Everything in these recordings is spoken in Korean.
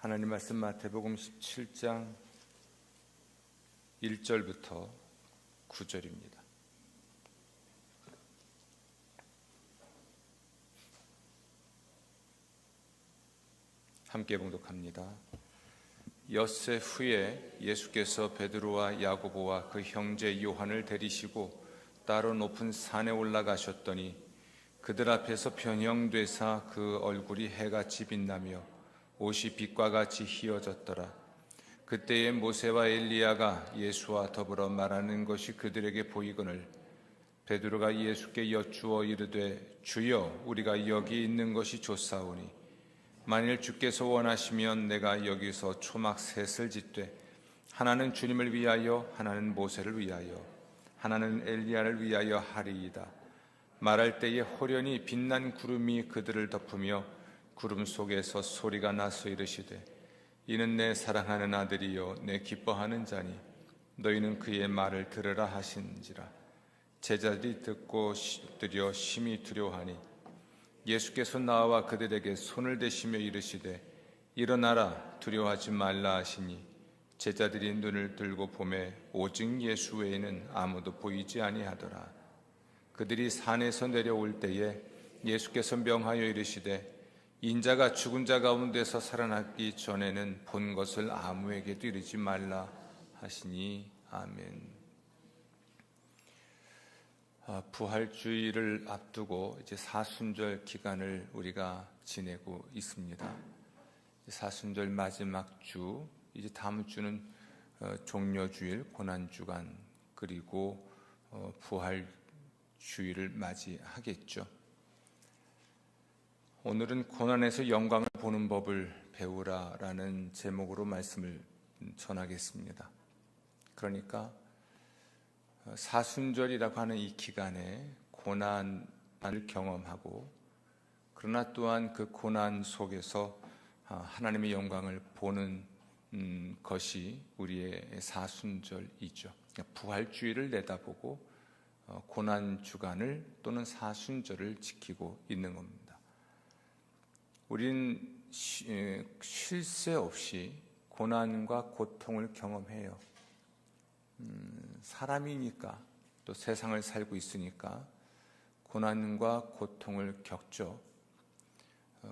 하나님 말씀 마태복음 17장 1절부터 9절입니다. 함께 봉독합니다. 엿새 후에 예수께서 베드로와 야고보와 그 형제 요한을 데리시고 따로 높은 산에 올라가셨더니 그들 앞에서 변형되사 그 얼굴이 해같이 빛나며 옷이 빛과 같이 희어졌더라. 그때에 모세와 엘리야가 예수와 더불어 말하는 것이 그들에게 보이거늘 베드로가 예수께 여쭈어 이르되 주여, 우리가 여기 있는 것이 좋사오니 만일 주께서 원하시면 내가 여기서 초막 셋을 짓되 하나는 주님을 위하여, 하나는 모세를 위하여, 하나는 엘리야를 위하여 하리이다. 말할 때에 호련히 빛난 구름이 그들을 덮으며 구름 속에서 소리가 나서 이르시되 이는 내 사랑하는 아들이요 내 기뻐하는 자니 너희는 그의 말을 들으라 하신지라. 제자들이 듣고 들여 심히 두려워하니 예수께서 나와 그들에게 손을 대시며 이르시되 일어나라, 두려워하지 말라 하시니 제자들이 눈을 들고 보매 오직 예수 외에는 아무도 보이지 아니하더라. 그들이 산에서 내려올 때에 예수께서 명하여 이르시되 인자가 죽은 자 가운데서 살아나기 전에는 본 것을 아무에게도 이르지 말라 하시니 아멘. 부활주의를 앞두고 이제 사순절 기간을 우리가 지내고 있습니다. 사순절 마지막 주, 이제 다음 주는 종려주일, 고난주간, 그리고 부활주의를 맞이하겠죠. 오늘은 고난에서 영광을 보는 법을 배우라라는 제목으로 말씀을 전하겠습니다. 그러니까 사순절이라고 하는 이 기간에 고난을 경험하고, 그러나 또한 그 고난 속에서 하나님의 영광을 보는 것이 우리의 사순절이죠. 부활주의를 내다보고 고난 주간을 또는 사순절을 지키고 있는 겁니다. 우린 쉴 새 없이 고난과 고통을 경험해요. 사람이니까, 또 세상을 살고 있으니까 고난과 고통을 겪죠.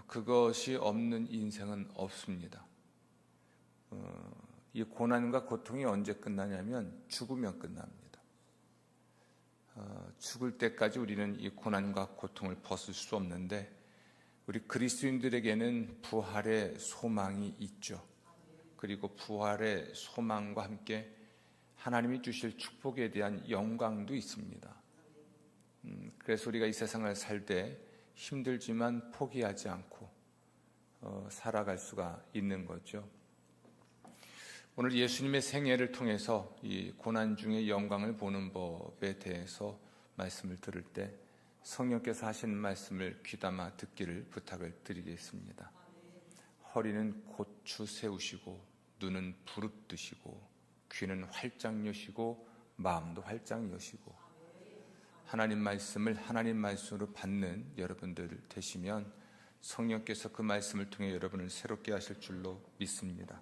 그것이 없는 인생은 없습니다. 이 고난과 고통이 언제 끝나냐면 죽으면 끝납니다. 죽을 때까지 우리는 이 고난과 고통을 벗을 수 없는데, 우리 그리스도인들에게는 부활의 소망이 있죠. 그리고 부활의 소망과 함께 하나님이 주실 축복에 대한 영광도 있습니다. 그래서 우리가 이 세상을 살 때 힘들지만 포기하지 않고 살아갈 수가 있는 거죠. 오늘 예수님의 생애를 통해서 이 고난 중에 영광을 보는 법에 대해서 말씀을 들을 때 성령께서 하시는 말씀을 귀담아 듣기를 부탁을 드리겠습니다. 허리는 곧추 세우시고 눈은 부릅뜨시고 귀는 활짝 여시고 마음도 활짝 여시고 하나님 말씀을 하나님 말씀으로 받는 여러분들 되시면 성령께서 그 말씀을 통해 여러분을 새롭게 하실 줄로 믿습니다.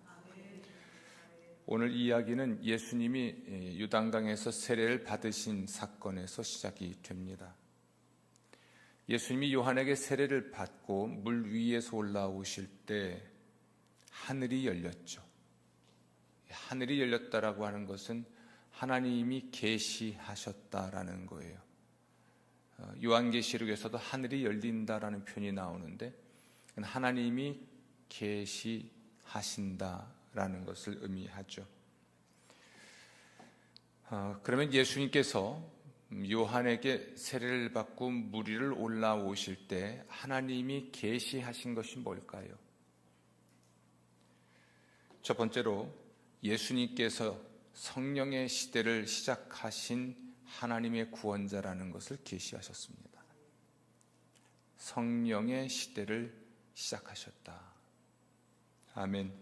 오늘 이야기는 예수님이 요단강에서 세례를 받으신 사건에서 시작이 됩니다. 예수님이 요한에게 세례를 받고 물 위에서 올라오실 때 하늘이 열렸죠. 하늘이 열렸다라고 하는 것은 하나님이 계시하셨다라는 거예요. 요한계시록에서도 하늘이 열린다라는 표현이 나오는데 하나님이 계시하신다라는 것을 의미하죠. 그러면 예수님께서 요한에게 세례를 받고 물 위를 올라오실 때 하나님이 계시하신 것이 뭘까요? 첫 번째로 예수님께서 성령의 시대를 시작하신 하나님의 구원자라는 것을 계시하셨습니다. 성령의 시대를 시작하셨다. 아멘.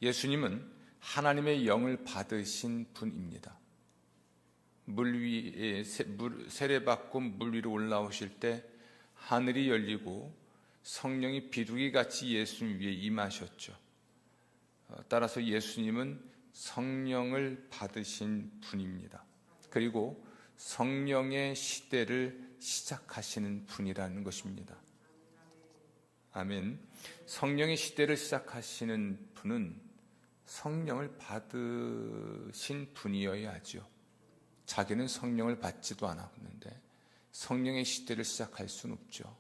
예수님은 하나님의 영을 받으신 분입니다. 물 위에 세례받고 물 위로 올라오실 때 하늘이 열리고 성령이 비둘기같이 예수님 위에 임하셨죠. 따라서 예수님은 성령을 받으신 분입니다. 그리고 성령의 시대를 시작하시는 분이라는 것입니다. 아멘. 성령의 시대를 시작하시는 분은 성령을 받으신 분이어야죠. 자기는 성령을 받지도 않았는데 성령의 시대를 시작할 수는 없죠.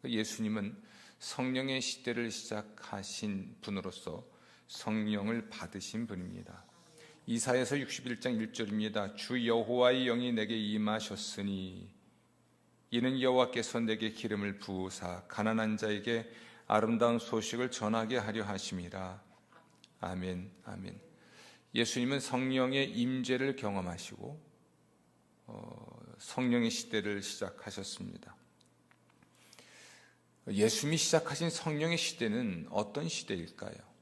예수님은 성령의 시대를 시작하신 분으로서 성령을 받으신 분입니다. 이사야서 61장 1절입니다. 주 여호와의 영이 내게 임하셨으니 이는 여호와께서 내게 기름을 부으사 가난한 자에게 아름다운 소식을 전하게 하려 하심이라. 아멘, 아멘. 예수님은 성령의 임재를 경험하시고 성령의 시대를 시작하셨습니다. 예수님이 시작하신 성령의 시대는 어떤 시대일까요?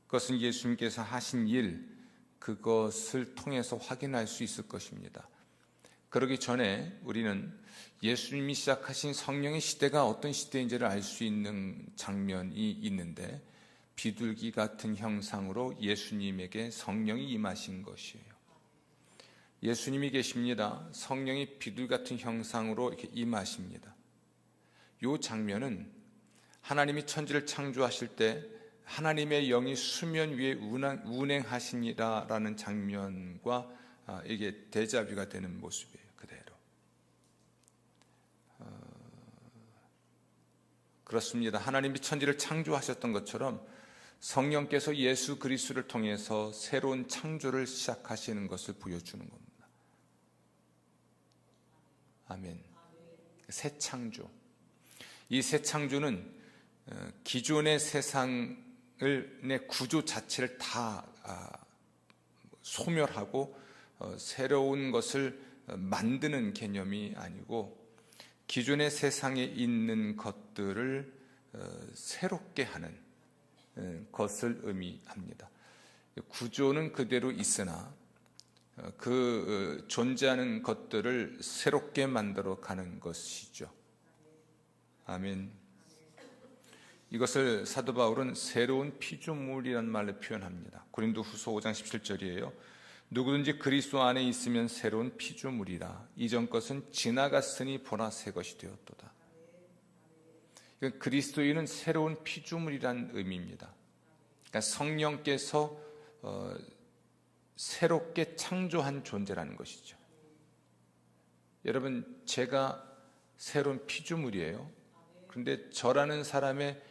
그것은 예수님께서 하신 일, 그것을 통해서 확인할 수 있을 것입니다. 그러기 전에 우리는 예수님이 시작하신 성령의 시대가 어떤 시대인지를 알 수 있는 장면이 있는데, 비둘기 같은 형상으로 예수님에게 성령이 임하신 것이에요. 예수님이 계십니다. 성령이 비둘기 같은 형상으로 이렇게 임하십니다. 이 장면은 하나님이 천지를 창조하실 때 하나님의 영이 수면 위에 운행하시니라라는 장면과 이게 데자뷰가 되는 모습이에요. 그대로. 그렇습니다. 하나님이 천지를 창조하셨던 것처럼 성령께서 예수 그리스도를 통해서 새로운 창조를 시작하시는 것을 보여주는 겁니다. 아멘. 새 창조. 이 새 창조는 기존의 세상의 구조 자체를 다 소멸하고 새로운 것을 만드는 개념이 아니고, 기존의 세상에 있는 것들을 새롭게 하는 것을 의미합니다. 구조는 그대로 있으나 그 존재하는 것들을 새롭게 만들어 가는 것이죠. 아멘. 이것을 사도 바울은 새로운 피조물이라는 말로 표현합니다. 고린도후서 5장 17절이에요. 누구든지 그리스도 안에 있으면 새로운 피조물이라. 이전 것은 지나갔으니 보라 새 것이 되었도다. 그리스도인은 새로운 피조물이라는 의미입니다. 그러니까 성령께서 새롭게 창조한 존재라는 것이죠. 여러분, 제가 새로운 피조물이에요. 그런데 저라는 사람의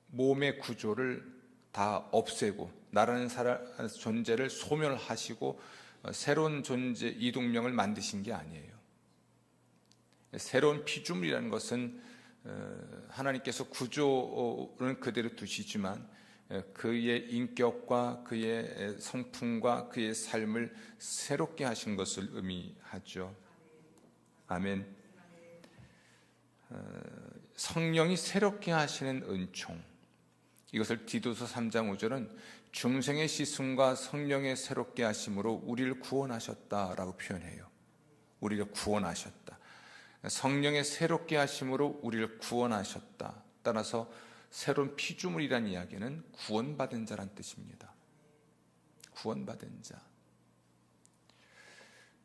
몸의 구조를 다 없애고 나라는 존재를 소멸하시고 새로운 존재 이동명을 만드신 게 아니에요. 새로운 피조물이라는 것은 하나님께서 구조는 그대로 두시지만 그의 인격과 그의 성품과 그의 삶을 새롭게 하신 것을 의미하죠. 아멘. 성령이 새롭게 하시는 은총, 이것을 디도서 3장 5절은 중생의 시승과 성령의 새롭게 하심으로 우리를 구원하셨다라고 표현해요. 우리를 구원하셨다. 성령의 새롭게 하심으로 우리를 구원하셨다. 따라서 새로운 피조물이라는 이야기는 구원받은 자란 뜻입니다. 구원받은 자.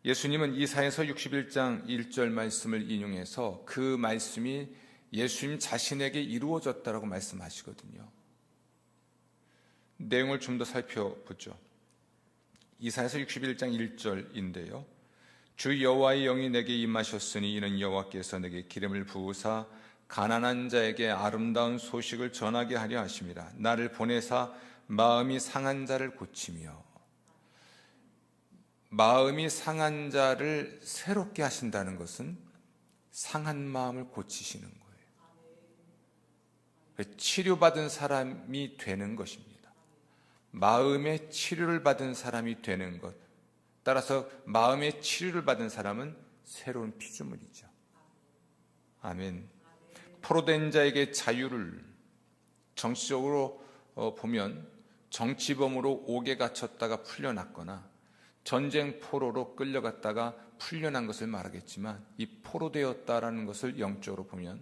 예수님은 이사야서 61장 1절 말씀을 인용해서 그 말씀이 예수님 자신에게 이루어졌다라고 말씀하시거든요. 내용을 좀 더 살펴보죠. 이사야서 61장 1절인데요. 주 여호와의 영이 내게 임하셨으니 이는 여호와께서 내게 기름을 부으사 가난한 자에게 아름다운 소식을 전하게 하려 하심이라. 나를 보내사 마음이 상한 자를 고치며. 마음이 상한 자를 새롭게 하신다는 것은 상한 마음을 고치시는 거예요. 치료받은 사람이 되는 것입니다. 마음의 치료를 받은 사람이 되는 것. 따라서 마음의 치료를 받은 사람은 새로운 피조물이죠. 아멘. 포로된 자에게 자유를, 정치적으로 보면 정치범으로 옥에 갇혔다가 풀려났거나 전쟁 포로로 끌려갔다가 풀려난 것을 말하겠지만 이 포로되었다라는 것을 영적으로 보면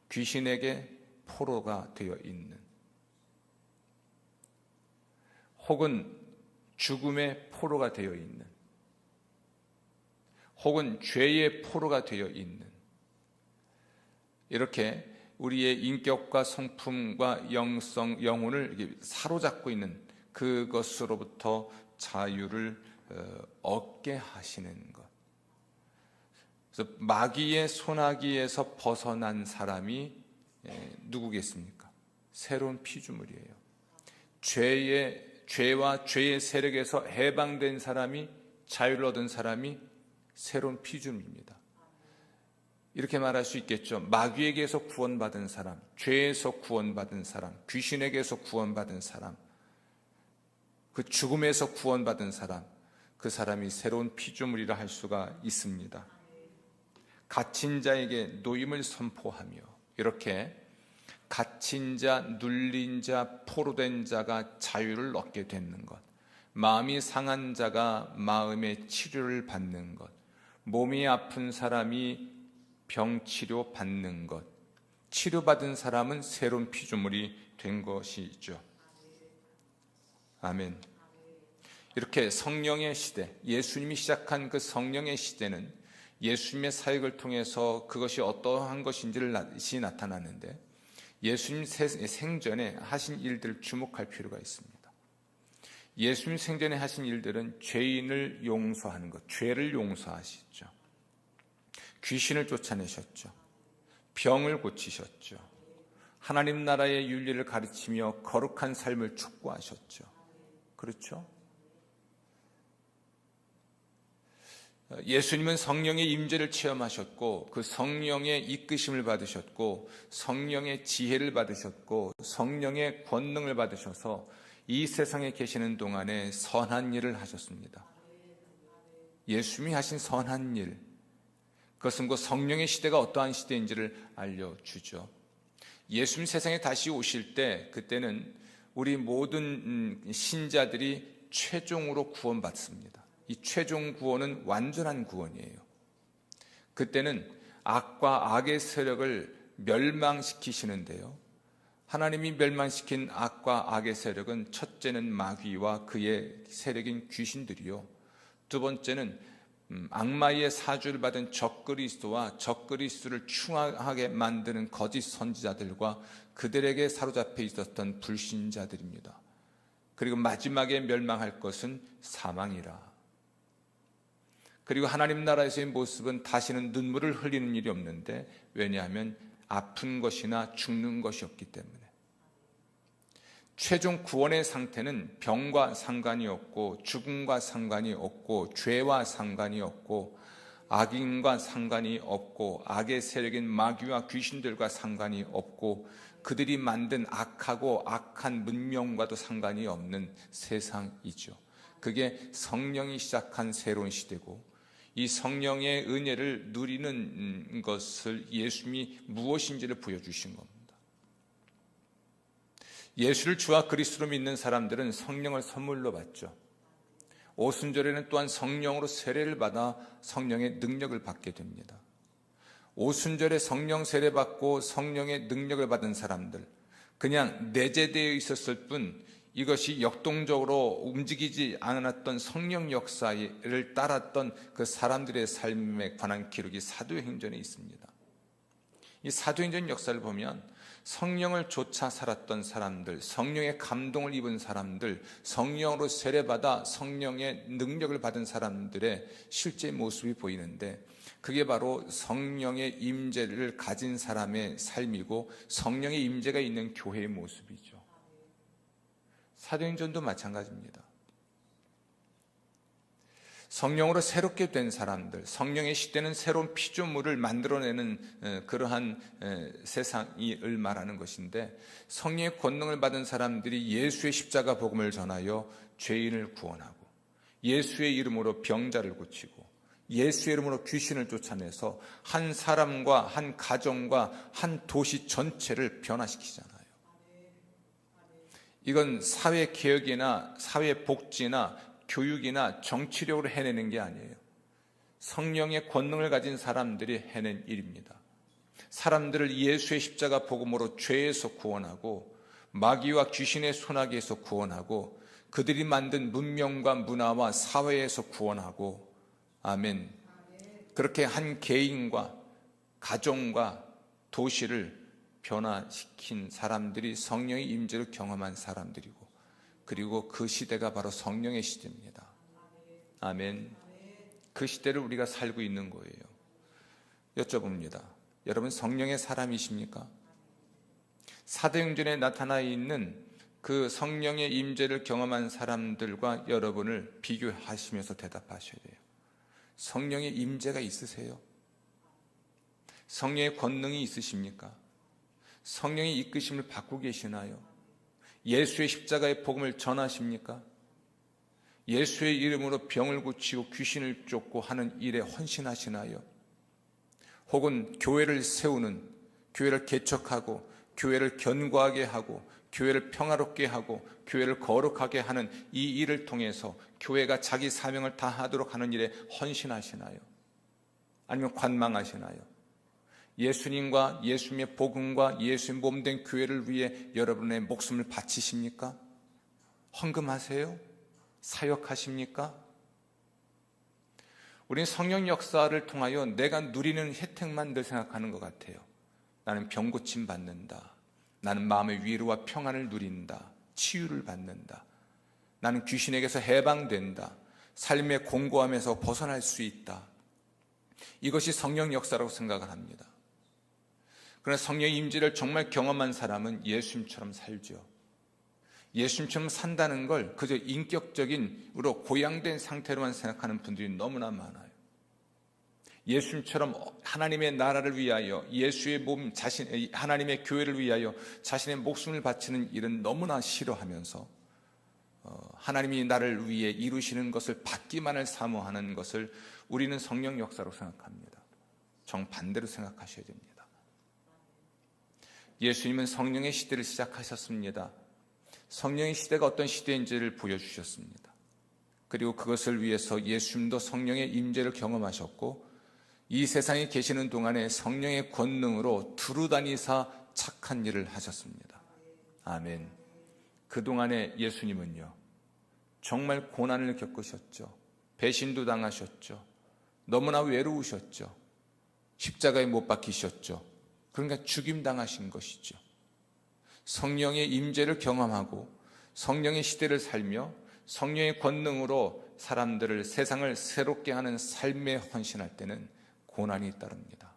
귀신에게 포로가 되어 있는, 혹은 죽음의 포로가 되어 있는, 혹은 죄의 포로가 되어 있는, 이렇게 우리의 인격과 성품과 영성, 영혼을 사로잡고 있는 그것으로부터 자유를 얻게 하시는 것. 그래서 마귀의 손아귀에서 벗어난 사람이 누구겠습니까? 새로운 피조물이에요. 죄와 죄의 세력에서 해방된 사람이, 자유를 얻은 사람이 새로운 피조물입니다. 이렇게 말할 수 있겠죠. 마귀에게서 구원받은 사람, 죄에서 구원받은 사람, 귀신에게서 구원받은 사람, 그 죽음에서 구원받은 사람, 그 사람이 새로운 피조물이라 할 수가 있습니다. 갇힌 자에게 노임을 선포하며, 이렇게 갇힌 자, 눌린 자, 포로된 자가 자유를 얻게 되는 것, 마음이 상한 자가 마음의 치료를 받는 것, 몸이 아픈 사람이 병치료 받는 것, 치료받은 사람은 새로운 피조물이 된 것이죠. 아멘. 이렇게 성령의 시대, 예수님이 시작한 그 성령의 시대는 예수님의 사역을 통해서 그것이 어떠한 것인지를 나타나는데, 예수님 생전에 하신 일들을 주목할 필요가 있습니다. 예수님 생전에 하신 일들은 죄인을 용서하는 것, 죄를 용서하시죠. 귀신을 쫓아내셨죠. 병을 고치셨죠. 하나님 나라의 윤리를 가르치며 거룩한 삶을 촉구하셨죠. 그렇죠? 예수님은 성령의 임재를 체험하셨고, 그 성령의 이끄심을 받으셨고, 성령의 지혜를 받으셨고, 성령의 권능을 받으셔서 이 세상에 계시는 동안에 선한 일을 하셨습니다. 예수님이 하신 선한 일, 그것은 그 성령의 시대가 어떠한 시대인지를 알려주죠. 예수님 세상에 다시 오실 때, 그때는 우리 모든 신자들이 최종으로 구원받습니다. 이 최종 구원은 완전한 구원이에요. 그때는 악과 악의 세력을 멸망시키시는데요, 하나님이 멸망시킨 악과 악의 세력은, 첫째는 마귀와 그의 세력인 귀신들이요, 두 번째는 악마의 사주를 받은 적그리스도와 적그리스도를 충하게 만드는 거짓 선지자들과 그들에게 사로잡혀 있었던 불신자들입니다. 그리고 마지막에 멸망할 것은 사망이라. 그리고 하나님 나라에서의 모습은 다시는 눈물을 흘리는 일이 없는데, 왜냐하면 아픈 것이나 죽는 것이 없기 때문에. 최종 구원의 상태는 병과 상관이 없고, 죽음과 상관이 없고, 죄와 상관이 없고, 악인과 상관이 없고, 악의 세력인 마귀와 귀신들과 상관이 없고, 그들이 만든 악하고 악한 문명과도 상관이 없는 세상이죠. 그게 성령이 시작한 새로운 시대고, 이 성령의 은혜를 누리는 것을 예수님이 무엇인지를 보여주신 겁니다. 예수를 주와 그리스도로 믿는 사람들은 성령을 선물로 받죠. 오순절에는 또한 성령으로 세례를 받아 성령의 능력을 받게 됩니다. 오순절에 성령 세례 받고 성령의 능력을 받은 사람들, 그냥 내재되어 있었을 뿐 이것이 역동적으로 움직이지 않았던 성령 역사를 따랐던 그 사람들의 삶에 관한 기록이 사도행전에 있습니다. 이 사도행전 역사를 보면 성령을 쫓아 살았던 사람들, 성령의 감동을 입은 사람들, 성령으로 세례받아 성령의 능력을 받은 사람들의 실제 모습이 보이는데, 그게 바로 성령의 임재를 가진 사람의 삶이고 성령의 임재가 있는 교회의 모습이죠. 사도행전도 마찬가지입니다. 성령으로 새롭게 된 사람들, 성령의 시대는 새로운 피조물을 만들어내는 그러한 세상을 말하는 것인데, 성령의 권능을 받은 사람들이 예수의 십자가 복음을 전하여 죄인을 구원하고, 예수의 이름으로 병자를 고치고, 예수의 이름으로 귀신을 쫓아내서 한 사람과 한 가정과 한 도시 전체를 변화시키잖아요. 이건 사회개혁이나 사회복지나 교육이나 정치력으로 해내는 게 아니에요. 성령의 권능을 가진 사람들이 해낸 일입니다. 사람들을 예수의 십자가 복음으로 죄에서 구원하고 마귀와 귀신의 손아귀에서 구원하고 그들이 만든 문명과 문화와 사회에서 구원하고, 아멘. 그렇게 한 개인과 가정과 도시를 변화시킨 사람들이 성령의 임재를 경험한 사람들이고, 그리고 그 시대가 바로 성령의 시대입니다. 아멘. 그 시대를 우리가 살고 있는 거예요. 여쭤봅니다. 여러분 성령의 사람이십니까? 사도행전에 나타나 있는 그 성령의 임재를 경험한 사람들과 여러분을 비교하시면서 대답하셔야 돼요. 성령의 임재가 있으세요? 성령의 권능이 있으십니까? 성령의 이끄심을 받고 계시나요? 예수의 십자가의 복음을 전하십니까? 예수의 이름으로 병을 고치고 귀신을 쫓고 하는 일에 헌신하시나요? 혹은 교회를 세우는, 교회를 개척하고 교회를 견고하게 하고 교회를 평화롭게 하고 교회를 거룩하게 하는 이 일을 통해서 교회가 자기 사명을 다하도록 하는 일에 헌신하시나요? 아니면 관망하시나요? 예수님과 예수님의 복음과 예수의 몸된 교회를 위해 여러분의 목숨을 바치십니까? 헌금하세요? 사역하십니까? 우리는 성령 역사를 통하여 내가 누리는 혜택만 늘 생각하는 것 같아요. 나는 병 고침 받는다. 나는 마음의 위로와 평안을 누린다. 치유를 받는다. 나는 귀신에게서 해방된다. 삶의 공고함에서 벗어날 수 있다. 이것이 성령 역사라고 생각을 합니다. 그러나 성령의 임재를 정말 경험한 사람은 예수님처럼 살죠. 예수님처럼 산다는 걸 그저 인격적인으로 고양된 상태로만 생각하는 분들이 너무나 많아요. 예수님처럼 하나님의 나라를 위하여 예수의 몸 하나님의 교회를 위하여 자신의 목숨을 바치는 일은 너무나 싫어하면서 하나님이 나를 위해 이루시는 것을 받기만을 사모하는 것을 우리는 성령 역사로 생각합니다. 정반대로 생각하셔야 됩니다. 예수님은 성령의 시대를 시작하셨습니다. 성령의 시대가 어떤 시대인지를 보여주셨습니다. 그리고 그것을 위해서 예수님도 성령의 임재를 경험하셨고 이 세상에 계시는 동안에 성령의 권능으로 두루다니사 착한 일을 하셨습니다. 아멘. 그동안에 예수님은요 정말 고난을 겪으셨죠. 배신도 당하셨죠. 너무나 외로우셨죠. 십자가에 못 박히셨죠. 그러니까 죽임당하신 것이죠. 성령의 임재를 경험하고 성령의 시대를 살며 성령의 권능으로 사람들을, 세상을 새롭게 하는 삶에 헌신할 때는 고난이 따릅니다.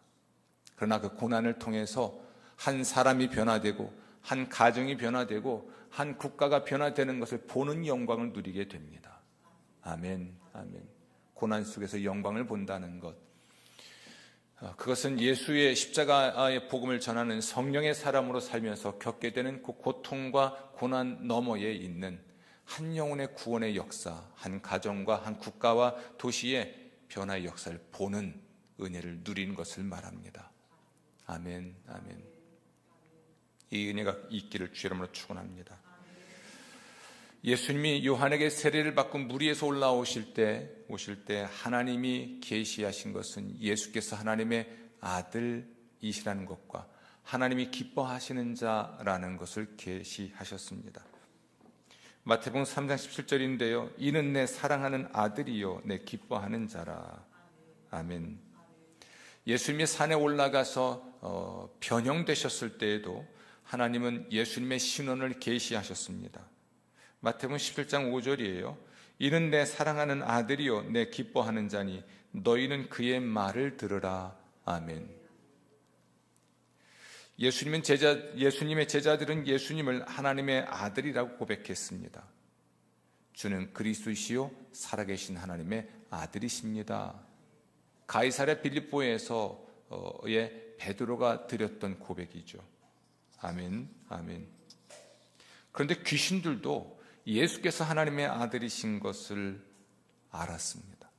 그러나 그 고난을 통해서 한 사람이 변화되고 한 가정이 변화되고 한 국가가 변화되는 것을 보는 영광을 누리게 됩니다. 아멘, 아멘. 고난 속에서 영광을 본다는 것, 그것은 예수의 십자가의 복음을 전하는 성령의 사람으로 살면서 겪게 되는 그 고통과 고난 너머에 있는 한 영혼의 구원의 역사, 한 가정과 한 국가와 도시의 변화의 역사를 보는 은혜를 누리는 것을 말합니다. 아멘, 아멘. 이 은혜가 있기를 주 이름으로 축원합니다. 예수님이 요한에게 세례를 받고 물 위에서 올라오실 때 하나님이 계시하신 것은 예수께서 하나님의 아들이시라는 것과 하나님이 기뻐하시는 자라는 것을 계시하셨습니다. 마태복음 3장 17절인데요. 이는 내 사랑하는 아들이요 내 기뻐하는 자라. 아멘. 예수님이 산에 올라가서 변형되셨을 때에도 하나님은 예수님의 신원을 계시하셨습니다. 마태복음 17장 5절이에요. 이는 내 사랑하는 아들이요 내 기뻐하는 자니 너희는 그의 말을 들으라. 아멘. 예수님의 제자들은 예수님을 하나님의 아들이라고 고백했습니다. 주는 그리스도이시요 살아계신 하나님의 아들이십니다. 가이사랴 빌립보에서의 베드로가 드렸던 고백이죠. 아멘, 아멘. 그런데 귀신들도 예수께서 하나님의 아들이신 것을 알았습니다.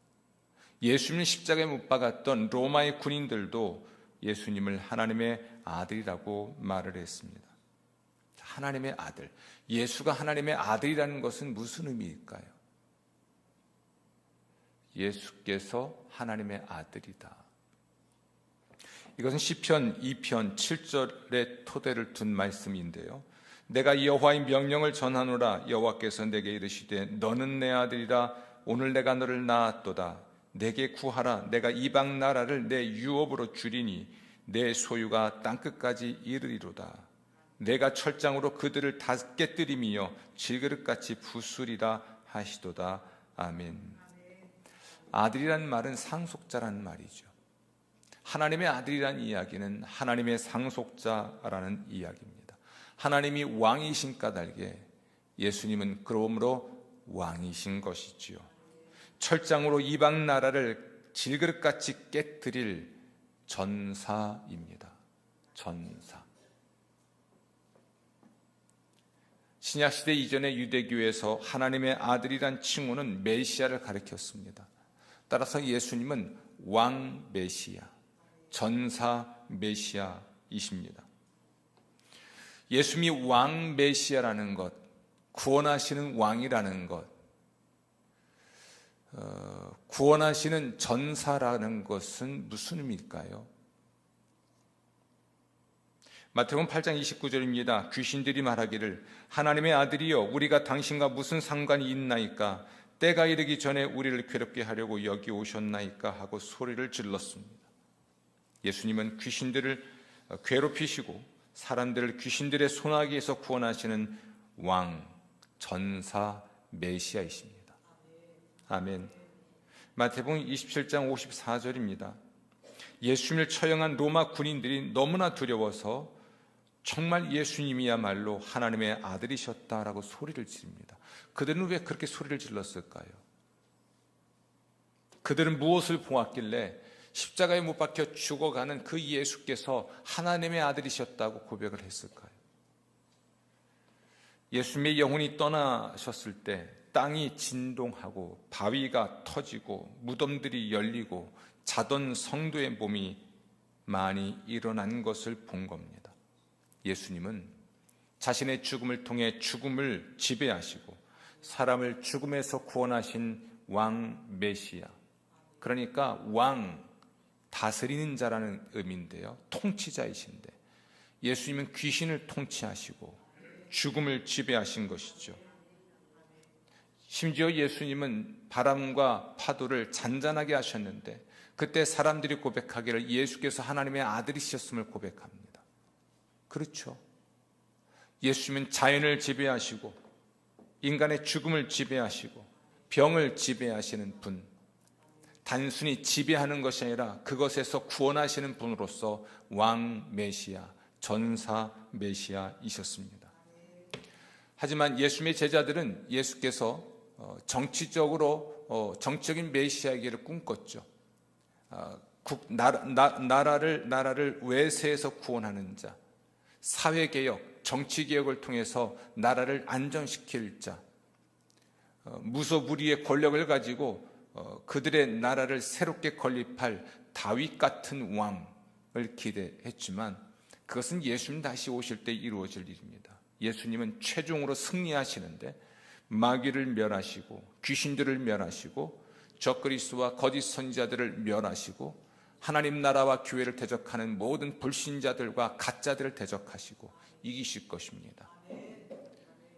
예수님을 십자가에 못 박았던 로마의 군인들도 예수님을 하나님의 아들이라고 말을 했습니다. 하나님의 아들, 예수가 하나님의 아들이라는 것은 무슨 의미일까요? 예수께서 하나님의 아들이다. 이것은 시편 2편 7절의 토대를 둔 말씀인데요. 내가 여호와의 명령을 전하노라. 여호와께서 내게 이르시되 너는 내 아들이라. 오늘 내가 너를 낳았도다. 내게 구하라. 내가 이방 나라를 내 유업으로 주리니 내 소유가 땅끝까지 이르리로다. 내가 철장으로 그들을 다 깨뜨리며 질그릇같이 부수리라 하시도다. 아멘. 아들이란 말은 상속자라는 말이죠. 하나님의 아들이란 이야기는 하나님의 상속자라는 이야기입니다. 하나님이 왕이신 까닭에 예수님은 그러므로 왕이신 것이지요. 철장으로 이방 나라를 질그릇같이 깨뜨릴 전사입니다. 전사. 신약시대 이전의 유대교에서 하나님의 아들이란 칭호는 메시아를 가리켰습니다. 따라서 예수님은 왕 메시아, 전사 메시아이십니다. 예수님이 왕 메시아라는 것, 구원하시는 왕이라는 것, 구원하시는 전사라는 것은 무슨 의미일까요? 마태복음 8장 29절입니다. 귀신들이 말하기를 하나님의 아들이여 우리가 당신과 무슨 상관이 있나이까? 때가 이르기 전에 우리를 괴롭게 하려고 여기 오셨나이까? 하고 소리를 질렀습니다. 예수님은 귀신들을 괴롭히시고 사람들을 귀신들의 소나기에서 구원하시는 왕, 전사, 메시아이십니다. 아멘. 마태복음 27장 54절입니다. 예수님을 처형한 로마 군인들이 너무나 두려워서 정말 예수님이야말로 하나님의 아들이셨다라고 소리를 지릅니다. 그들은 왜 그렇게 소리를 질렀을까요? 그들은 무엇을 보았길래 십자가에 못 박혀 죽어가는 그 예수께서 하나님의 아들이셨다고 고백을 했을까요? 예수님의 영혼이 떠나셨을 때 땅이 진동하고 바위가 터지고 무덤들이 열리고 자던 성도의 몸이 많이 일어난 것을 본 겁니다. 예수님은 자신의 죽음을 통해 죽음을 지배하시고 사람을 죽음에서 구원하신 왕 메시아, 그러니까 왕, 다스리는 자라는 의미인데요. 통치자이신데 예수님은 귀신을 통치하시고 죽음을 지배하신 것이죠. 심지어 예수님은 바람과 파도를 잔잔하게 하셨는데 그때 사람들이 고백하기를 예수께서 하나님의 아들이셨음을 고백합니다. 그렇죠. 예수님은 자연을 지배하시고 인간의 죽음을 지배하시고 병을 지배하시는 분, 단순히 지배하는 것이 아니라 그것에서 구원하시는 분으로서 왕 메시아, 전사 메시아이셨습니다. 하지만 예수님의 제자들은 예수께서 정치적인 메시아이기를 꿈꿨죠. 나라를 외세에서 구원하는 자, 사회개혁, 정치개혁을 통해서 나라를 안정시킬 자, 무소불위의 권력을 가지고 그들의 나라를 새롭게 건립할 다윗 같은 왕을 기대했지만 그것은 예수님 다시 오실 때 이루어질 일입니다. 예수님은 최종으로 승리하시는데 마귀를 멸하시고 귀신들을 멸하시고 적그리스도와 거짓 선지자들을 멸하시고 하나님 나라와 교회를 대적하는 모든 불신자들과 가짜들을 대적하시고 이기실 것입니다.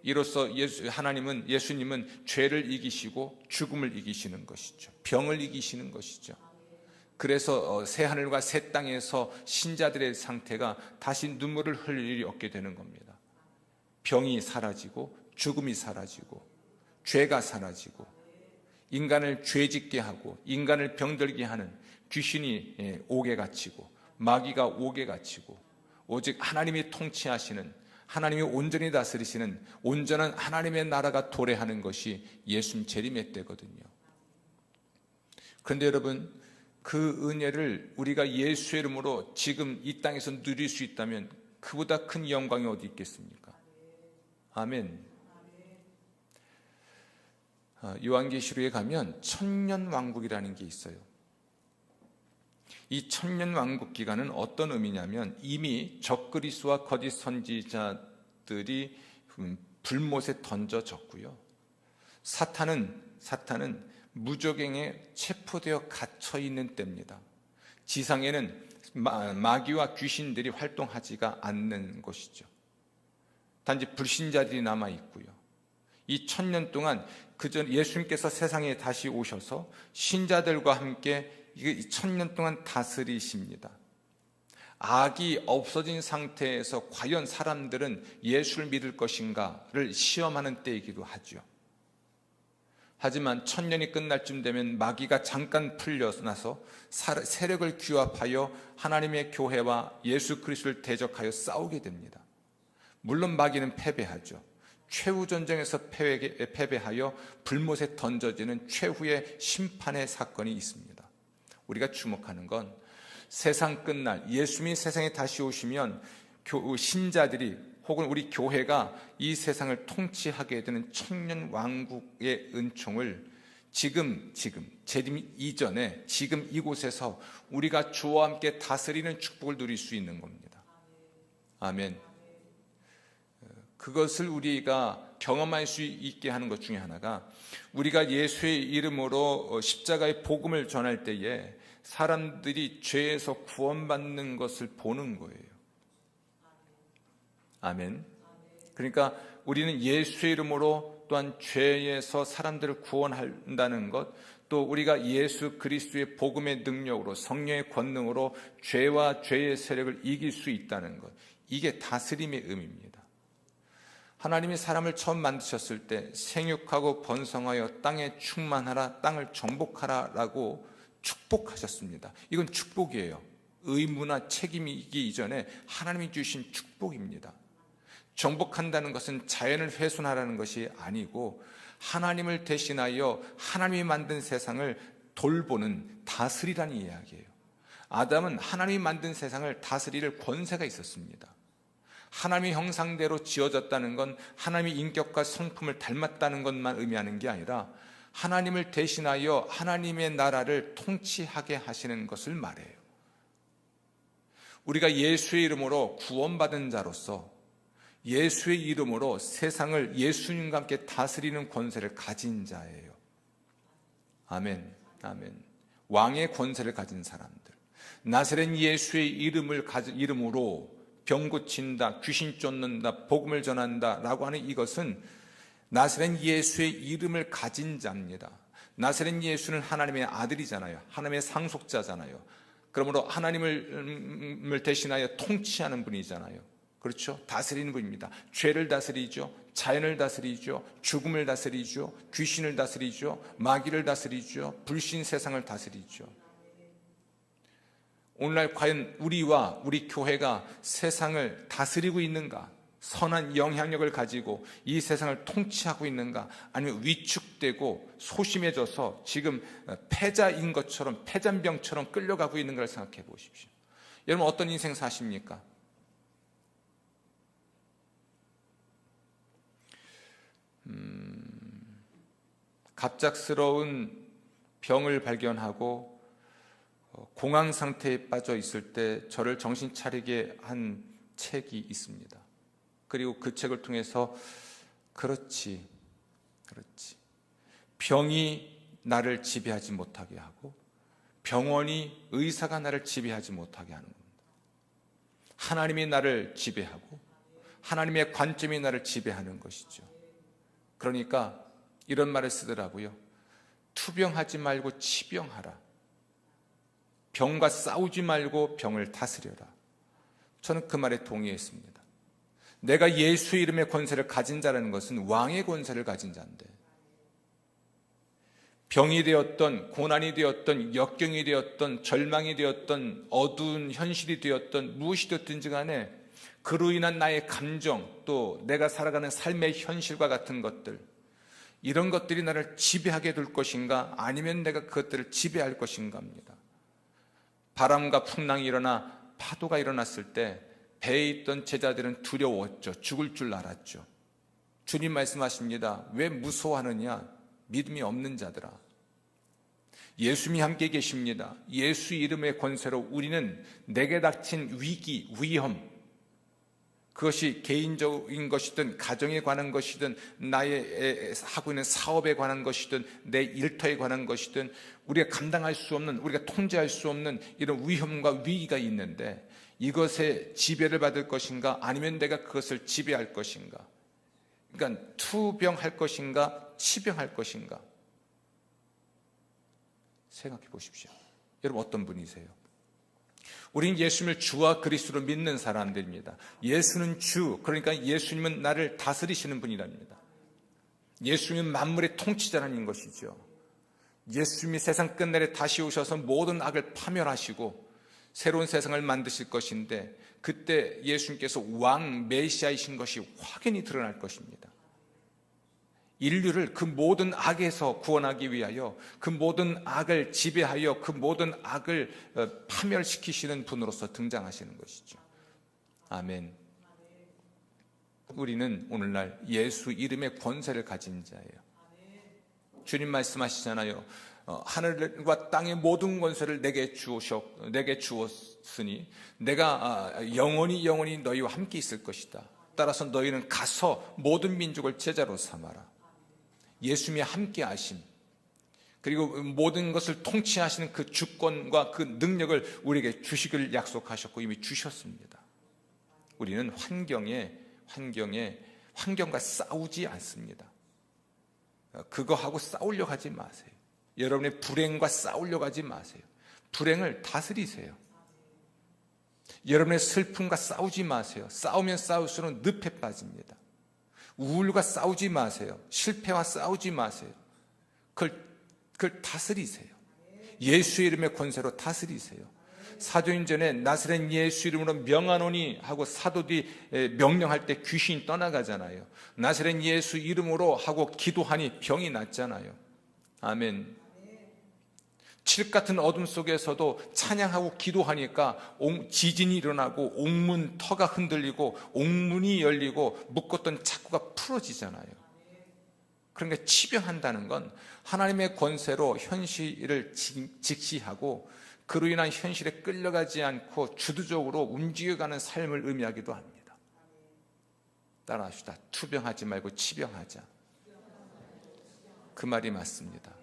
이로써 예수님은 죄를 이기시고 죽음을 이기시는 것이죠. 병을 이기시는 것이죠. 그래서 새 하늘과 새 땅에서 신자들의 상태가 다시 눈물을 흘릴 일이 없게 되는 겁니다. 병이 사라지고 죽음이 사라지고 죄가 사라지고 인간을 죄짓게 하고 인간을 병들게 하는 귀신이 옥에 갇히고 마귀가 옥에 갇히고 오직 하나님이 통치하시는, 하나님이 온전히 다스리시는 온전한 하나님의 나라가 도래하는 것이 예수님 재림의 때거든요. 그런데 여러분, 그 은혜를 우리가 예수의 이름으로 지금 이 땅에서 누릴 수 있다면 그보다 큰 영광이 어디 있겠습니까? 아멘. 요한계시록에 가면 천년왕국이라는 게 있어요. 이 천년왕국 기간은 어떤 의미냐면 이미 적그리스도와 거짓 선지자들이 불못에 던져졌고요. 사탄은 무적행에 체포되어 갇혀 있는 때입니다. 지상에는 마귀와 귀신들이 활동하지가 않는 것이죠. 단지 불신자들이 남아 있고요. 이 1000년 동안 그전 예수님께서 세상에 다시 오셔서 신자들과 함께 이 1000년 동안 다스리십니다. 악이 없어진 상태에서 과연 사람들은 예수를 믿을 것인가를 시험하는 때이기도 하죠. 하지만 1000년이 끝날 쯤 되면 마귀가 잠깐 풀려나서 세력을 규합하여 하나님의 교회와 예수 그리스도를 대적하여 싸우게 됩니다. 물론 마귀는 패배하죠. 최후 전쟁에서 패배하여 불못에 던져지는 최후의 심판의 사건이 있습니다. 우리가 주목하는 건 세상 끝날 예수님이 세상에 다시 오시면 신자들이 혹은 우리 교회가 이 세상을 통치하게 되는 천년 왕국의 은총을 지금 재림 이전에 지금 이곳에서 우리가 주와 함께 다스리는 축복을 누릴 수 있는 겁니다. 아멘. 그것을 우리가 경험할 수 있게 하는 것 중에 하나가 우리가 예수의 이름으로 십자가의 복음을 전할 때에 사람들이 죄에서 구원받는 것을 보는 거예요. 아멘. 그러니까 우리는 예수의 이름으로 또한 죄에서 사람들을 구원한다는 것, 또 우리가 예수 그리스도의 복음의 능력으로 성령의 권능으로 죄와 죄의 세력을 이길 수 있다는 것, 이게 다스림의 의미입니다. 하나님이 사람을 처음 만드셨을 때 생육하고 번성하여 땅에 충만하라, 땅을 정복하라 라고 축복하셨습니다. 이건 축복이에요. 의무나 책임이기 이전에 하나님이 주신 축복입니다. 정복한다는 것은 자연을 훼손하라는 것이 아니고 하나님을 대신하여 하나님이 만든 세상을 돌보는 다스리라는 이야기예요. 아담은 하나님이 만든 세상을 다스릴 권세가 있었습니다. 하나님의 형상대로 지어졌다는 건 하나님의 인격과 성품을 닮았다는 것만 의미하는 게 아니라 하나님을 대신하여 하나님의 나라를 통치하게 하시는 것을 말해요. 우리가 예수의 이름으로 구원받은 자로서 예수의 이름으로 세상을 예수님과 함께 다스리는 권세를 가진 자예요. 아멘, 아멘. 왕의 권세를 가진 사람들. 나사렛 예수의 이름으로 병 고친다, 귀신 쫓는다, 복음을 전한다 라고 하는 이것은 나사렛 예수의 이름을 가진 자입니다. 나사렛 예수는 하나님의 아들이잖아요. 하나님의 상속자잖아요. 그러므로 하나님을 대신하여 통치하는 분이잖아요. 그렇죠? 다스리는 분입니다. 죄를 다스리죠. 자연을 다스리죠. 죽음을 다스리죠. 귀신을 다스리죠. 마귀를 다스리죠. 불신 세상을 다스리죠. 오늘날 과연 우리와 우리 교회가 세상을 다스리고 있는가? 선한 영향력을 가지고 이 세상을 통치하고 있는가? 아니면 위축되고 소심해져서 지금 패자인 것처럼 패잔병처럼 끌려가고 있는가를 생각해 보십시오. 여러분 어떤 인생 사십니까? 갑작스러운 병을 발견하고 공황 상태에 빠져 있을 때 저를 정신 차리게 한 책이 있습니다. 그리고 그 책을 통해서 그렇지. 병이 나를 지배하지 못하게 하고 병원이 의사가 나를 지배하지 못하게 하는 겁니다. 하나님이 나를 지배하고 하나님의 관점이 나를 지배하는 것이죠. 그러니까 이런 말을 쓰더라고요. 투병하지 말고 치병하라. 병과 싸우지 말고 병을 다스려라. 저는 그 말에 동의했습니다. 내가 예수의 이름의 권세를 가진 자라는 것은 왕의 권세를 가진 자인데 병이 되었던 고난이 되었던 역경이 되었던 절망이 되었던 어두운 현실이 되었던 무엇이 되었든지 간에 그로 인한 나의 감정 또 내가 살아가는 삶의 현실과 같은 것들 이런 것들이 나를 지배하게 될 것인가 아니면 내가 그것들을 지배할 것인가 합니다. 바람과 풍랑이 일어나 파도가 일어났을 때 배에 있던 제자들은 두려웠죠. 죽을 줄 알았죠. 주님 말씀하십니다. 왜 무서워하느냐? 믿음이 없는 자들아. 예수님이 함께 계십니다. 예수 이름의 권세로 우리는 내게 닥친 위기, 위험, 그것이 개인적인 것이든 가정에 관한 것이든 나의 하고 있는 사업에 관한 것이든 내 일터에 관한 것이든 우리가 감당할 수 없는, 우리가 통제할 수 없는 이런 위험과 위기가 있는데 이것에 지배를 받을 것인가 아니면 내가 그것을 지배할 것인가, 그러니까 투병할 것인가 치병할 것인가 생각해 보십시오. 여러분 어떤 분이세요? 우리는 예수님을 주와 그리스도로 믿는 사람들입니다. 예수는 주, 그러니까 예수님은 나를 다스리시는 분이랍니다. 예수님은 만물의 통치자라는 것이죠. 예수님이 세상 끝날에 다시 오셔서 모든 악을 파멸하시고 새로운 세상을 만드실 것인데 그때 예수님께서 왕 메시아이신 것이 확연히 드러날 것입니다. 인류를 그 모든 악에서 구원하기 위하여 그 모든 악을 지배하여 그 모든 악을 파멸시키시는 분으로서 등장하시는 것이죠. 아멘. 우리는 오늘날 예수 이름의 권세를 가진 자예요. 주님 말씀하시잖아요. 하늘과 땅의 모든 권세를 내게 주었으니 내가 영원히 너희와 함께 있을 것이다. 따라서 너희는 가서 모든 민족을 제자로 삼아라. 예수님이 함께 하심, 그리고 모든 것을 통치하시는 그 주권과 그 능력을 우리에게 주시기를 약속하셨고 이미 주셨습니다. 우리는 환경과 싸우지 않습니다. 그거하고 싸우려고 하지 마세요. 여러분의 불행과 싸우려고 하지 마세요. 불행을 다스리세요. 여러분의 슬픔과 싸우지 마세요. 싸우면 싸울수록 늪에 빠집니다. 우울과 싸우지 마세요. 실패와 싸우지 마세요. 그걸 다스리세요. 예수의 이름의 권세로 다스리세요. 사도행전에 나사렛 예수 이름으로 명하노니 하고 사도들이 명령할 때 귀신이 떠나가잖아요. 나사렛 예수 이름으로 하고 기도하니 병이 낫잖아요. 아멘. 칠흑 같은 어둠 속에서도 찬양하고 기도하니까 지진이 일어나고 옥문 터가 흔들리고 옥문이 열리고 묶었던 착고가 풀어지잖아요. 그러니까 치병한다는 건 하나님의 권세로 현실을 직시하고 그로 인한 현실에 끌려가지 않고 주도적으로 움직여가는 삶을 의미하기도 합니다. 따라합시다. 투병하지 말고 치병하자. 그 말이 맞습니다.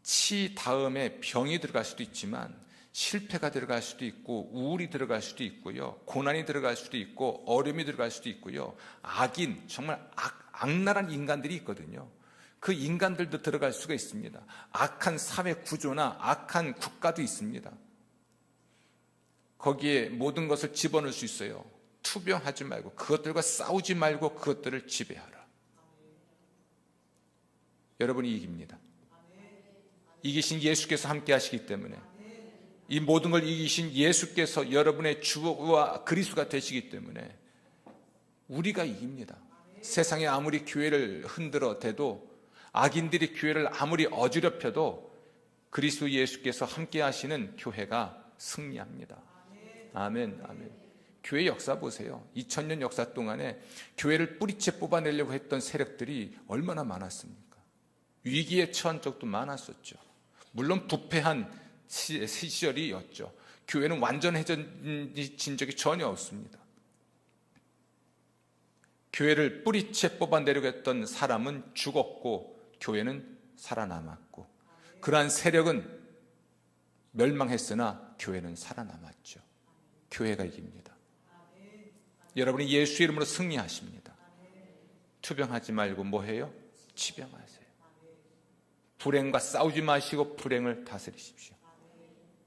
치 다음에 병이 들어갈 수도 있지만 실패가 들어갈 수도 있고 우울이 들어갈 수도 있고요, 고난이 들어갈 수도 있고 어려움이 들어갈 수도 있고요, 악인, 정말 악랄한 인간들이 있거든요. 그 인간들도 들어갈 수가 있습니다. 악한 사회 구조나 악한 국가도 있습니다. 거기에 모든 것을 집어넣을 수 있어요. 투병하지 말고 그것들과 싸우지 말고 그것들을 지배하라. 여러분이 이깁니다. 이기신 예수께서 함께 하시기 때문에, 이 모든 걸 이기신 예수께서 여러분의 주와 그리스도가 되시기 때문에 우리가 이깁니다. 세상에 아무리 교회를 흔들어 대도, 악인들이 교회를 아무리 어지럽혀도 그리스도 예수께서 함께 하시는 교회가 승리합니다. 아멘, 아멘. 교회 역사 보세요. 2000년 역사 동안에 교회를 뿌리채 뽑아내려고 했던 세력들이 얼마나 많았습니까? 위기에 처한 적도 많았었죠. 물론 부패한 시절이었죠. 교회는 완전해진 적이 전혀 없습니다. 교회를 뿌리채 뽑아내려고 했던 사람은 죽었고 교회는 살아남았고, 그러한 세력은 멸망했으나 교회는 살아남았죠. 교회가 이깁니다. 여러분이 예수 이름으로 승리하십니다. 투병하지 말고 뭐해요? 치병하세요. 불행과 싸우지 마시고 불행을 다스리십시오.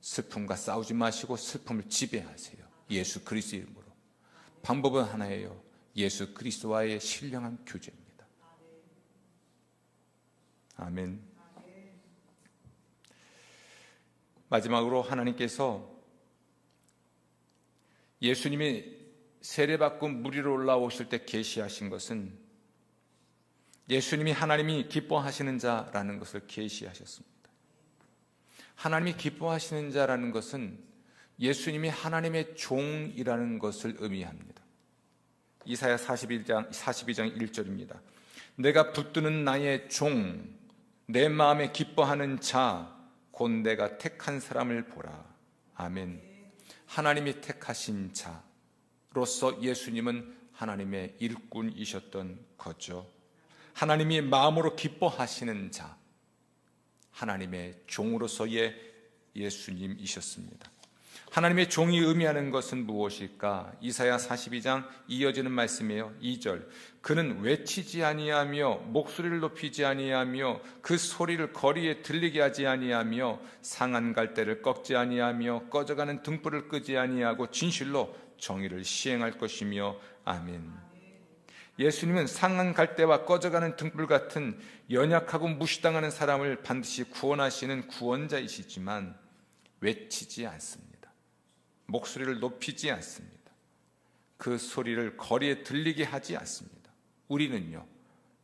슬픔과 싸우지 마시고 슬픔을 지배하세요. 예수 그리스도 이름으로. 방법은 하나예요. 예수 그리스도와의 신령한 교제입니다. 아멘. 마지막으로 하나님께서 예수님이 세례받고 물 위로 올라오실 때 계시하신 것은 예수님이 하나님이 기뻐하시는 자라는 것을 계시하셨습니다. 하나님이 기뻐하시는 자라는 것은 예수님이 하나님의 종이라는 것을 의미합니다. 이사야 42장 1절입니다. 내가 붙드는 나의 종, 내 마음에 기뻐하는 자, 곧 내가 택한 사람을 보라. 아멘. 하나님이 택하신 자, 로서 예수님은 하나님의 일꾼이셨던 거죠. 하나님이 마음으로 기뻐하시는 자, 하나님의 종으로서의 예수님이셨습니다. 하나님의 종이 의미하는 것은 무엇일까? 이사야 42장 이어지는 말씀이에요. 2절, 그는 외치지 아니하며 목소리를 높이지 아니하며 그 소리를 거리에 들리게 하지 아니하며 상한 갈대를 꺾지 아니하며 꺼져가는 등불을 끄지 아니하고 진실로 정의를 시행할 것이며 아멘. 예수님은 상한 갈대와 꺼져가는 등불 같은 연약하고 무시당하는 사람을 반드시 구원하시는 구원자이시지만 외치지 않습니다. 목소리를 높이지 않습니다. 그 소리를 거리에 들리게 하지 않습니다. 우리는요,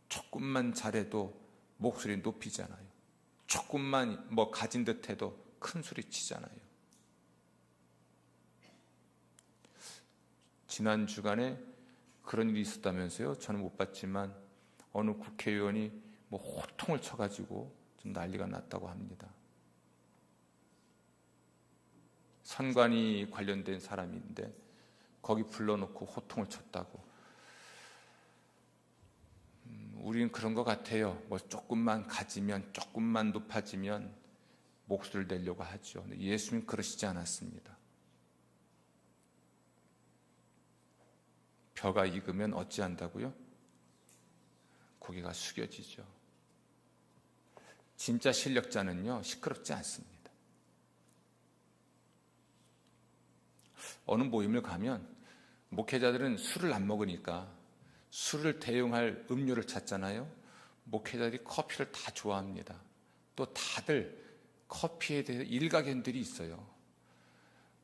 조금만 잘해도 목소리 높이잖아요. 조금만 가진 듯해도 큰 소리 치잖아요. 지난 주간에 그런 일이 있었다면서요. 저는 못 봤지만 어느 국회의원이 호통을 쳐가지고 좀 난리가 났다고 합니다. 선관위 관련된 사람인데 거기 불러놓고 호통을 쳤다고. 우리는 그런 것 같아요. 조금만 가지면, 조금만 높아지면 목소리를 내려고 하죠. 근데 예수님은 그러시지 않았습니다. 벼가 익으면 어찌한다고요? 고개가 숙여지죠. 진짜 실력자는요, 시끄럽지 않습니다. 어느 모임을 가면 목회자들은 술을 안 먹으니까 술을 대용할 음료를 찾잖아요. 목회자들이 커피를 다 좋아합니다. 또 다들 커피에 대해서 일가견들이 있어요.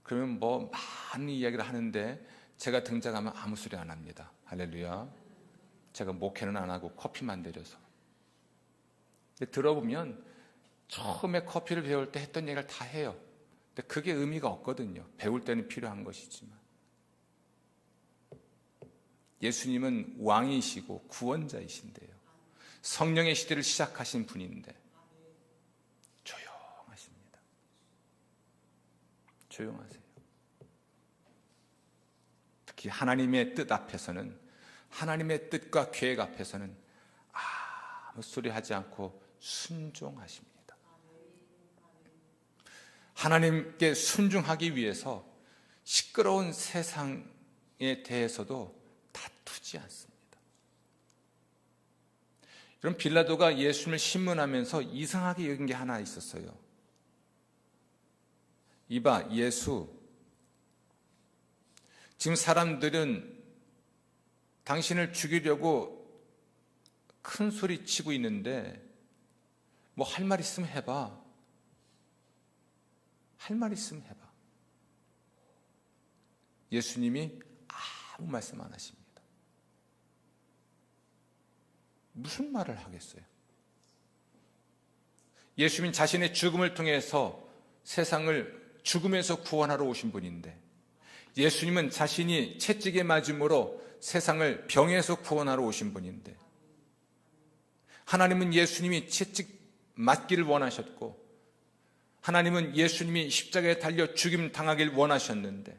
그러면 많은 이야기를 하는데 제가 등장하면 아무 소리 안 합니다. 할렐루야. 제가 목회는 안 하고 커피만 내려서. 들어보면 처음에 커피를 배울 때 했던 얘기를 다 해요. 근데 그게 의미가 없거든요. 배울 때는 필요한 것이지만. 예수님은 왕이시고 구원자이신데요. 성령의 시대를 시작하신 분인데 조용하십니다. 조용하세요. 특히 하나님의 뜻 앞에서는, 하나님의 뜻과 계획 앞에서는 아무 소리 하지 않고 순종하십니다. 하나님께 순종하기 위해서 시끄러운 세상에 대해서도 다투지 않습니다. 여러분, 빌라도가 예수님을 신문하면서 이상하게 여긴 게 하나 있었어요. 이봐, 예수, 지금 사람들은 당신을 죽이려고 큰 소리 치고 있는데 할 말 있으면 해봐. 할 말 있으면 해봐. 예수님이 아무 말씀 안 하십니다. 무슨 말을 하겠어요? 예수님은 자신의 죽음을 통해서 세상을 죽음에서 구원하러 오신 분인데, 예수님은 자신이 채찍에 맞음으로 세상을 병에서 구원하러 오신 분인데, 하나님은 예수님이 채찍 맞기를 원하셨고, 하나님은 예수님이 십자가에 달려 죽임 당하길 원하셨는데,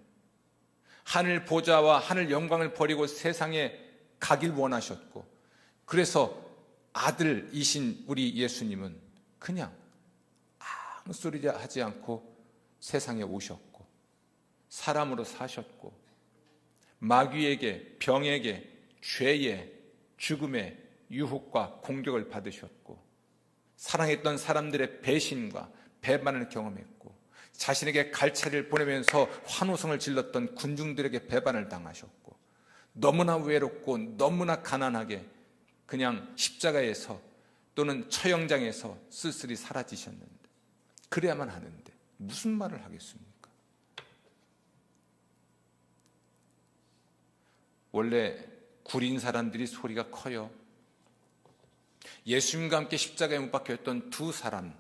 하늘 보좌와 하늘 영광을 버리고 세상에 가길 원하셨고, 그래서 아들이신 우리 예수님은 그냥 아무 소리 하지 않고 세상에 오셨고, 사람으로 사셨고, 마귀에게, 병에게, 죄에, 죽음의 유혹과 공격을 받으셨고, 사랑했던 사람들의 배신과 배반을 경험했고, 자신에게 갈차리를 보내면서 환호성을 질렀던 군중들에게 배반을 당하셨고, 너무나 외롭고 너무나 가난하게 그냥 십자가에서 또는 처형장에서 쓸쓸히 사라지셨는데, 그래야만 하는데 무슨 말을 하겠습니까? 원래 구린 사람들이 소리가 커요. 예수님과 함께 십자가에 못 박혀있던 두 사람,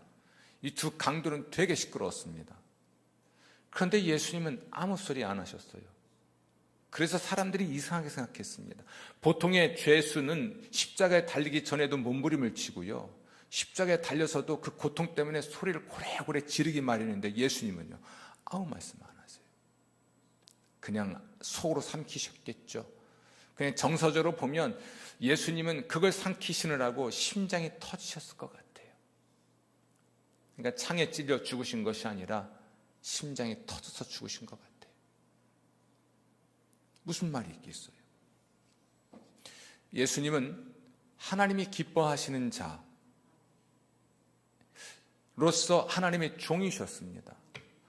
이 두 강도는 되게 시끄러웠습니다. 그런데 예수님은 아무 소리 안 하셨어요. 그래서 사람들이 이상하게 생각했습니다. 보통의 죄수는 십자가에 달리기 전에도 몸부림을 치고요, 십자가에 달려서도 그 고통 때문에 소리를 고래고래 지르기 마련인데, 예수님은요 아무 말씀 안 하세요. 그냥 속으로 삼키셨겠죠. 그냥 정서적으로 보면 예수님은 그걸 삼키시느라고 심장이 터지셨을 것 같아요. 그러니까 창에 찔려 죽으신 것이 아니라 심장이 터져서 죽으신 것 같아요. 무슨 말이 있겠어요? 예수님은 하나님이 기뻐하시는 자로서 하나님의 종이셨습니다.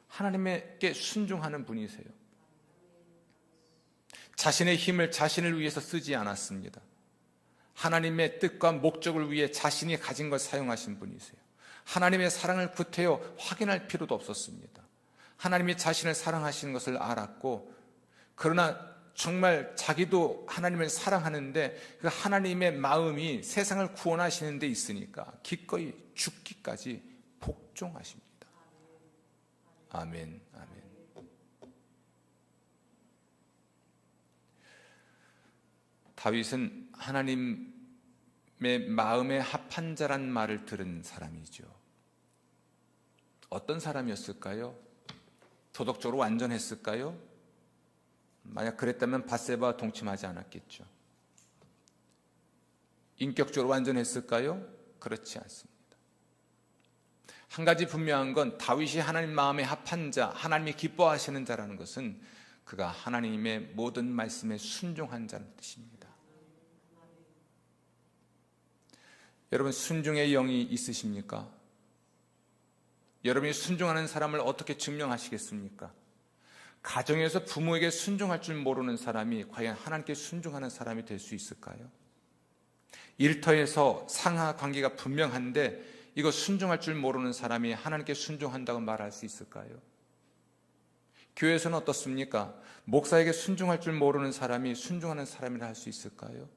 하나님께 순종하는 분이세요. 자신의 힘을 자신을 위해서 쓰지 않았습니다. 하나님의 뜻과 목적을 위해 자신이 가진 걸 사용하신 분이세요. 하나님의 사랑을 구태여 확인할 필요도 없었습니다. 하나님이 자신을 사랑하시는 것을 알았고, 그러나 정말 자기도 하나님을 사랑하는데 그 하나님의 마음이 세상을 구원하시는 데 있으니까 기꺼이 죽기까지 복종하십니다. 아멘, 아멘. 다윗은 하나님의 마음에 합한 자란 말을 들은 사람이죠. 어떤 사람이었을까요? 도덕적으로 완전했을까요? 만약 그랬다면 밧세바와 동침하지 않았겠죠. 인격적으로 완전했을까요? 그렇지 않습니다. 한 가지 분명한 건 다윗이 하나님 마음에 합한 자, 하나님이 기뻐하시는 자라는 것은 그가 하나님의 모든 말씀에 순종한 자는 뜻입니다. 여러분, 순종의 영이 있으십니까? 여러분이 순종하는 사람을 어떻게 증명하시겠습니까? 가정에서 부모에게 순종할 줄 모르는 사람이 과연 하나님께 순종하는 사람이 될 수 있을까요? 일터에서 상하 관계가 분명한데 이거 순종할 줄 모르는 사람이 하나님께 순종한다고 말할 수 있을까요? 교회에서는 어떻습니까? 목사에게 순종할 줄 모르는 사람이 순종하는 사람이라 할 수 있을까요?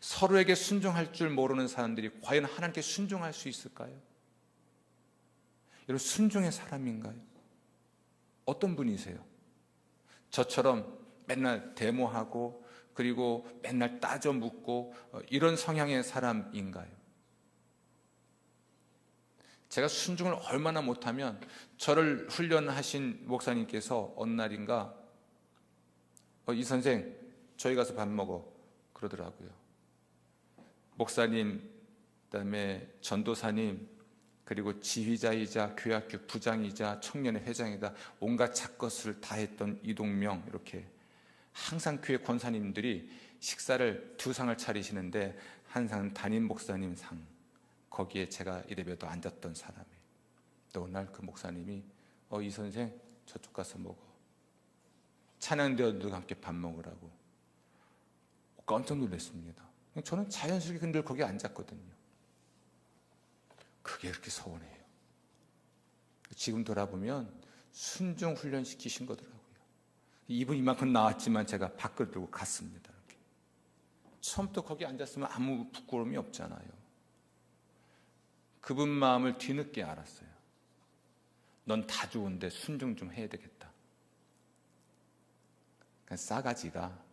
서로에게 순종할 줄 모르는 사람들이 과연 하나님께 순종할 수 있을까요? 여러분, 순종의 사람인가요? 어떤 분이세요? 저처럼 맨날 데모하고 그리고 맨날 따져 묻고 이런 성향의 사람인가요? 제가 순종을 얼마나 못하면 저를 훈련하신 목사님께서 어느 날인가 이 선생 저희 가서 밥 먹어 그러더라고요. 목사님, 그다음에 전도사님, 그리고 지휘자이자 교회학교 부장이자 청년회 회장이다 온갖 작것을 다 했던 이동명, 이렇게 항상 교회 권사님들이 식사를 두 상을 차리시는데 한 상은 담임 목사님 상, 거기에 제가 이래봬도 앉았던 사람이에요. 또 어느 날 그 목사님이 이 선생 저쪽 가서 먹어, 찬양대원들과 함께 밥 먹으라고. 깜짝 놀랐습니다. 저는 자연스럽게 늘 거기에 앉았거든요. 그게 그렇게 서운해요. 지금 돌아보면 순종 훈련시키신 거더라고요. 입은 이만큼 나왔지만 제가 밖을 들고 갔습니다. 이렇게. 처음부터 거기 앉았으면 아무 부끄러움이 없잖아요. 그분 마음을 뒤늦게 알았어요. 넌 다 좋은데 순종 좀 해야 되겠다. 그러니까 싸가지가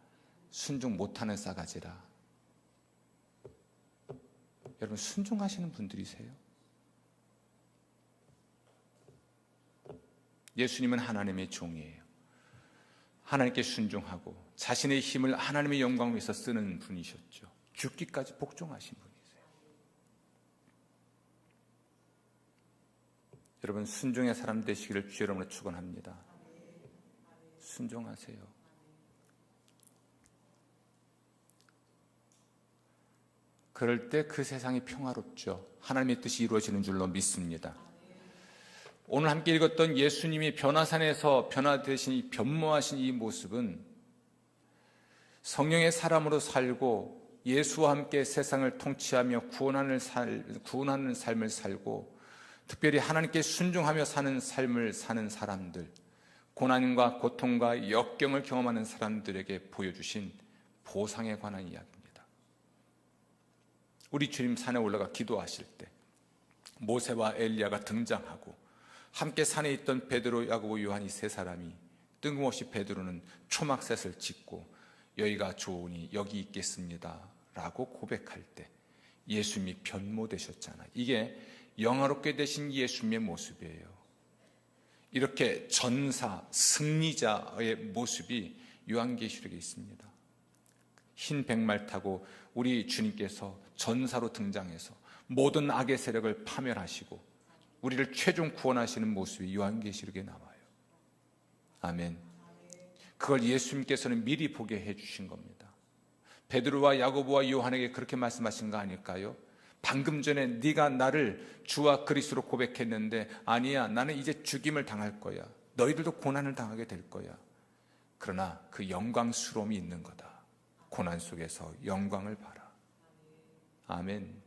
순종 못하는 싸가지라. 여러분, 순종하시는 분들이세요? 예수님은 하나님의 종이에요. 하나님께 순종하고 자신의 힘을 하나님의 영광을 위해서 쓰는 분이셨죠. 죽기까지 복종하신 분이세요. 여러분, 순종의 사람 되시기를 주의 이름으로 축원합니다. 순종하세요. 그럴 때 그 세상이 평화롭죠. 하나님의 뜻이 이루어지는 줄로 믿습니다. 오늘 함께 읽었던 예수님이 변화산에서 변화되신 이 변모하신 이 모습은 성령의 사람으로 살고 예수와 함께 세상을 통치하며 구원하는 삶을 살고 특별히 하나님께 순종하며 사는 삶을 사는 사람들, 고난과 고통과 역경을 경험하는 사람들에게 보여주신 보상에 관한 이야기입니다. 우리 주님 산에 올라가 기도하실 때 모세와 엘리야가 등장하고 함께 산에 있던 베드로, 야고보, 요한이 세 사람이 뜬금없이 베드로는 초막셋을 짓고 여기가 좋으니 여기 있겠습니다 라고 고백할 때 예수님이 변모되셨잖아요. 이게 영화롭게 되신 예수님의 모습이에요. 이렇게 전사, 승리자의 모습이 요한계시록에 있습니다. 흰 백말 타고 우리 주님께서 전사로 등장해서 모든 악의 세력을 파멸하시고 우리를 최종 구원하시는 모습이 요한계시록에 나와요. 아멘. 그걸 예수님께서는 미리 보게 해주신 겁니다. 베드로와 야고보와 요한에게 그렇게 말씀하신 거 아닐까요? 방금 전에 네가 나를 주와 그리스도로 고백했는데 아니야, 나는 이제 죽임을 당할 거야. 너희들도 고난을 당하게 될 거야. 그러나 그 영광스러움이 있는 거다. 고난 속에서 영광을 봐라. 아멘.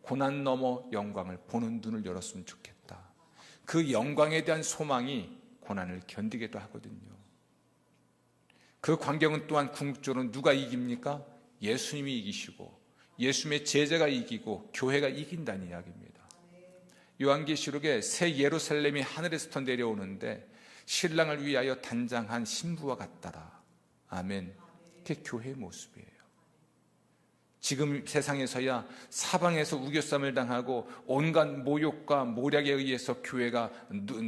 고난 넘어 영광을 보는 눈을 열었으면 좋겠다. 그 영광에 대한 소망이 고난을 견디게도 하거든요. 그 광경은 또한 궁극적으로 누가 이깁니까? 예수님이 이기시고 예수님의 제자가 이기고 교회가 이긴다는 이야기입니다. 요한계시록에 새 예루살렘이 하늘에서 내려오는데 신랑을 위하여 단장한 신부와 같더라. 아멘. 그게 교회의 모습이에요. 지금 세상에서야 사방에서 우겨쌈을 당하고 온갖 모욕과 모략에 의해서 교회가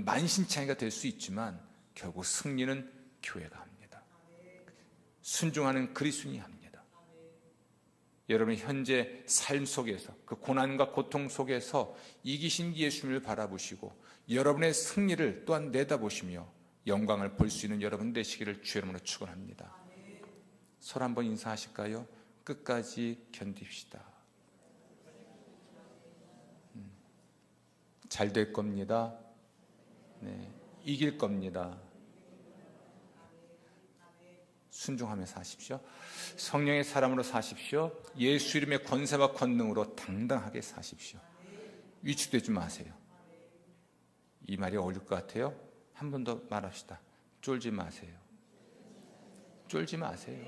만신창이가 될 수 있지만 결국 승리는 교회가 합니다. 순종하는 그리스도인이 합니다. 여러분 현재 삶 속에서 그 고난과 고통 속에서 이기신 예수님을 바라보시고 여러분의 승리를 또한 내다보시며 영광을 볼 수 있는 여러분 되시기를 주의 이름으로 축원합니다. 서로 한번 인사하실까요? 끝까지 견딥시다. 잘 될 겁니다. 네, 이길 겁니다. 순종하며 사십시오. 성령의 사람으로 사십시오. 예수 이름의 권세와 권능으로 당당하게 사십시오. 위축되지 마세요. 이 말이 어울릴 것 같아요. 한 번 더 말합시다. 쫄지 마세요. 쫄지 마세요.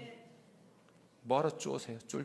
뭐하러 쪼세요?